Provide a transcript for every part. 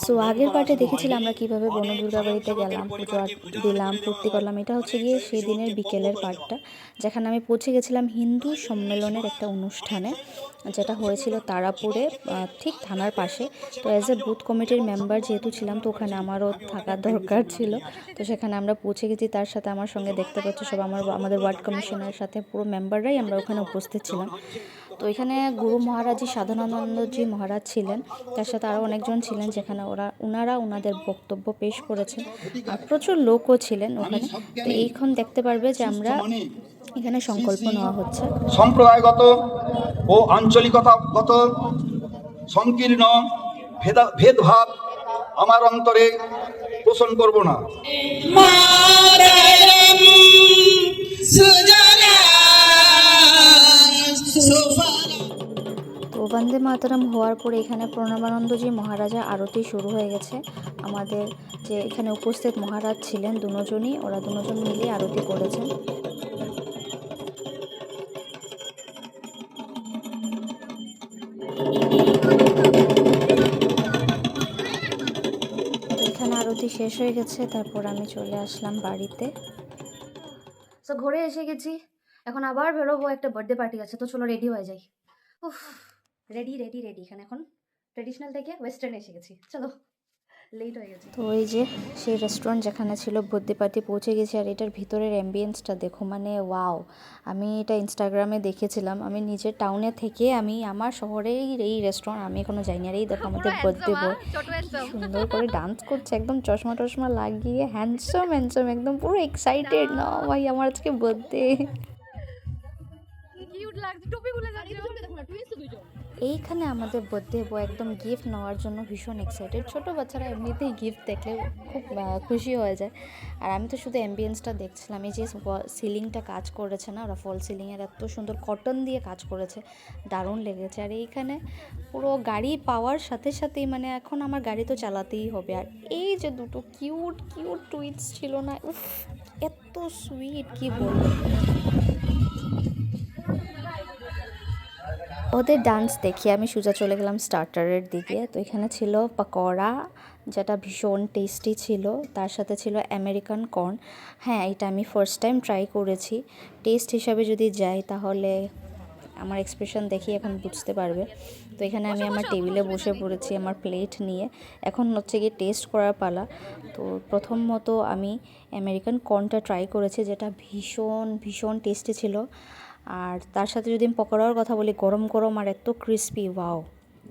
So আগের পার্টে দেখেছিলাম আমরা কিভাবে বনদুর্গা বাড়িতে গেলাম, পুজো দিলাম, ফুর্তি করলাম। এটা হচ্ছে গিয়ে সেই দিনের বিকেলের পার্টটা, যেখানে আমি পৌঁছে গেছিলাম হিন্দু সম্মেলনের একটা অনুষ্ঠানে, যেটা হয়েছিল তারাপুরে, ঠিক থানার পাশে। তো অ্যাজ এ বুথ কমিটির মেম্বার যেহেতু ছিলাম, তো ওখানে আমারও থাকার দরকার ছিল। তো সেখানে আমরা পৌঁছে গেছি, তার সাথে আমার সঙ্গে দেখতে পাচ্ছি সব আমাদের ওয়ার্ড কমিশনের সাথে পুরো মেম্বাররাই আমরা ওখানে উপস্থিত ছিলাম। তো এখানে গুরু মহারাজজি সাধনানন্দজি মহারাজ ছিলেন, তার সাথে আরও অনেকজন ছিলেন, যেখানে ওনারা ওনাদের বক্তব্য পেশ করেছেন। আর প্রচুর লোকও ছিলেন ওখানে। তো এইখন দেখতে পারবে যে আমরা এখানে সংকল্প নেওয়া হচ্ছে। সম্প্রদায়গত ও আঞ্চলিকতাগত সংকীর্ণ ভেদভাব আমার অন্তরে পোষণ করব না। তো বন্দে মাতরম হওয়ার পরে এখানে প্রণবানন্দজি মহারাজা আরতি শুরু হয়ে গেছে। আমাদের যে এখানে উপস্থিত মহারাজ ছিলেন দুজনই, ওরা দুজন মিলে আরতি করেছেন। এখানে আরতি শেষ হয়ে গেছে, তারপর আমি চলে আসলাম বাড়িতে। তো ঘরে এসে গেছি, এখন আবার বেরোবো, একটা বার্থডে পার্টি আছে, তো চলো রেডি হয়ে যাই। উফ, রেডি এখানে এখন ট্রেডিশনাল থেকে ওয়েস্টার্ন এসে গেছি, চলো লেট হয়ে গেছে। তো ওই যে সেই রেস্টুরেন্ট যেখানে ছিল বার্থডে পার্টি, পৌঁছে গেছি। আর এটার ভিতরের অ্যাম্বিয়েন্সটা দেখো, মানে ওয়াও! আমি এটা ইনস্টাগ্রামে দেখেছিলাম, আমি নিজের টাউনে থেকে আমি আমার শহরেই এই রেস্টুরেন্ট আমি এখনো যাইনি। আর এই দেখো আমাদের বার্থডে বয় সুন্দর করে ডান্স করছে, একদম চশমা টশমা লাগিয়ে, হ্যান্ডসাম একদম পুরো এক্সাইটেড না ভাই, আমার আজকে বার্থডে। এইখানে আমাদের বার্থডে বয় একদম গিফট নেওয়ার জন্য ভীষণ এক্সাইটেড। ছোটো বাচ্চারা এমনিতেই গিফট দেখলে খুব খুশি হয়ে যায়। আর আমি তো শুধু অ্যাম্বিয়েন্সটা দেখছিলাম। এই যে সিলিংটা কাজ করেছে না, ওরা ফল সিলিংয়ের এত সুন্দর কটন দিয়ে কাজ করেছে, দারুণ লেগেছে। আর এইখানে পুরো গাড়ি পাওয়ার সাথে সাথেই, মানে এখন আমার গাড়ি তো চালাতেই হবে। আর এই যে দুটো কিউট টুইটস ছিল না, উফ এত সুইট, কি বলবো। ওদের ডান্স দেখে আমি সোজা চলে গেলাম স্টার্টারের দিকে। তো এখানে ছিল পকোড়া, যেটা ভীষণ টেস্টি ছিল, তার সাথে ছিল আমেরিকান কর্ন। হ্যাঁ, এটা আমি ফার্স্ট টাইম ট্রাই করেছি। টেস্ট হিসাবে যদি যাই তাহলে আমার এক্সপ্রেশন দেখি এখন বুঝতে পারবে। তো এখানে আমি আমার টেবিলে বসে পড়েছি আমার প্লেট নিয়ে, এখন হচ্ছে গিয়ে টেস্ট করার পালা। তো প্রথমত আমি আমেরিকান কর্নটা ট্রাই করেছি, যেটা ভীষণ টেস্টি ছিল। আর তার সাথে যদি আমি পকোড়ার কথা বলি, গরম আর এত ক্রিস্পি, ওয়াও!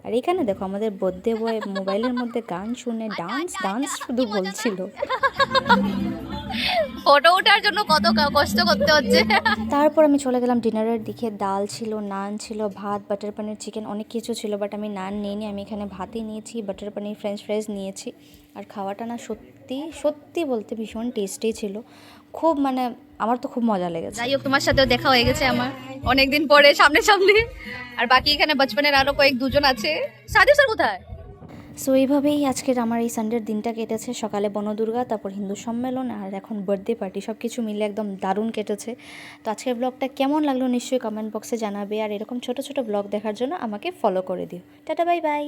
আর এখানে দেখো আমাদের বার্থডে বয় মোবাইলের মধ্যে গান শুনে ডান্স শুধু বলছিল। ফটো ওঠার জন্য কত কষ্ট করতে হচ্ছে। তারপর আমি চলে গেলাম ডিনারের দিকে। ডাল ছিল, নান ছিল, ভাত, বাটার পনির, চিকেন, অনেক কিছু ছিল। বাট আমি নান নিইনি, আমি এখানে ভাতই নিয়েছি, বাটার পনির, ফ্রেঞ্চ ফ্রাইজ নিয়েছি। আর খাওয়াটা না সত্যি বলতে ভীষণ টেস্টি ছিল, খুব, মানে আমার তো খুব মজা লেগেছে। যাই হোক, তোমার সাথেও দেখা হয়ে গেছে আমার অনেকদিন পরে সামনে। আর বাকি এখানে বচপনের আরো দুজন আছে। সাদে স্যার কোথায়? সো এইভাবেই আজকের আমার এই সানডের দিনটা কেটেছে। সকালে বনদুর্গা, তারপর হিন্দু সম্মেলন, আর এখন বার্থডে পার্টি, সব কিছু মিলে একদম দারুণ কেটেছে। তো আজকের ব্লগটা কেমন লাগলো নিশ্চয়ই কমেন্ট বক্সে জানাবে। আর এরকম ছোট ব্লগ দেখার জন্য আমাকে ফলো করে দিও। Tata, bye bye.